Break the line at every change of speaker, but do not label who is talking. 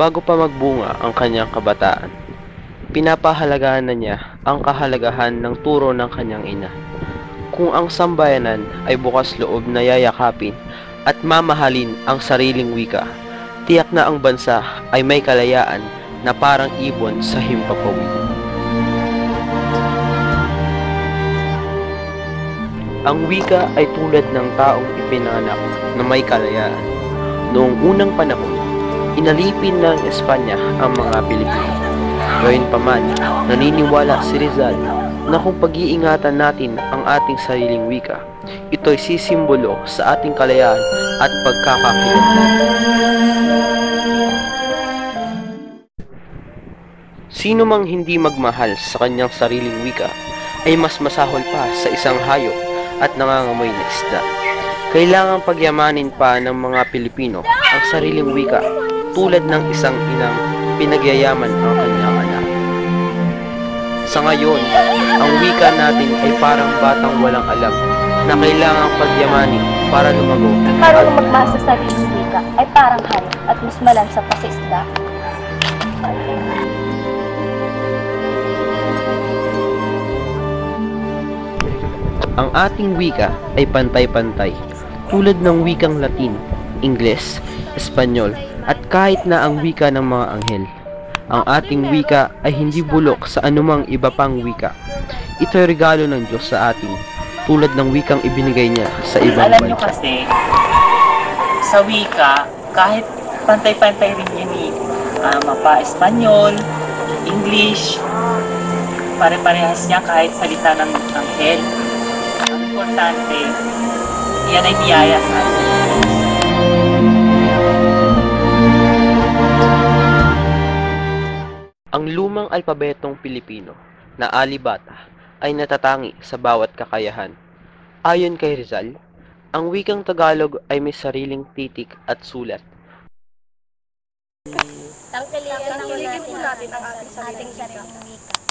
bago pa magbunga ang kanyang kabataan. Pinapahalagahan na niya ang kahalagahan ng turo ng kanyang ina. Kung ang sambayanan ay bukas loob na yayakapin at mamahalin ang sariling wika, tiyak na ang bansa ay may kalayaan na parang ibon sa himpapawid. Ang wika ay tulad ng taong ipinanganak na may kalayaan. Noong unang panahon, inalipin ng Espanya ang mga Pilipino. Gayunpaman, naniniwala si Rizal na kung pag-iingatan natin ang ating sariling wika, ito'y sisimbolo sa ating kalayaan at pagkakakilanlan. Sino mang hindi magmahal sa kanyang sariling wika ay mas masahol pa sa isang hayop at nangangamoy na isda. Kailangang pagyamanin pa ng mga Pilipino ang sariling wika tulad ng isang inang pinagyayaman ang kanyang anak. Sa ngayon, ang wika natin ay parang batang walang alam na kailangang pagyamanin para lumago.
Marunong magmahal sa sariling wika ay parang hayop at mas malansa pa sa isda.
Ang ating wika ay pantay-pantay, tulad ng wikang Latin, Ingles, Espanyol, at kahit na ang wika ng mga anghel. Ang ating wika ay hindi bulok sa anumang iba pang wika. Ito ay regalo ng Diyos sa atin, tulad ng wikang ibinigay niya sa ibang bansa.
Alam nyo kasi, sa wika, kahit pantay-pantay rin yan mapa-Espanyol, English, pare-parehas niya kahit salita ng anghel. Ang importante, yan ay biyaya sa atin.
Ang lumang alpabetong Pilipino na alibata ay natatangi sa bawat kakayahan. Ayon kay Rizal, ang wikang Tagalog ay may sariling titik at sulat.
Tangkilikan natin ang ating sariling wika.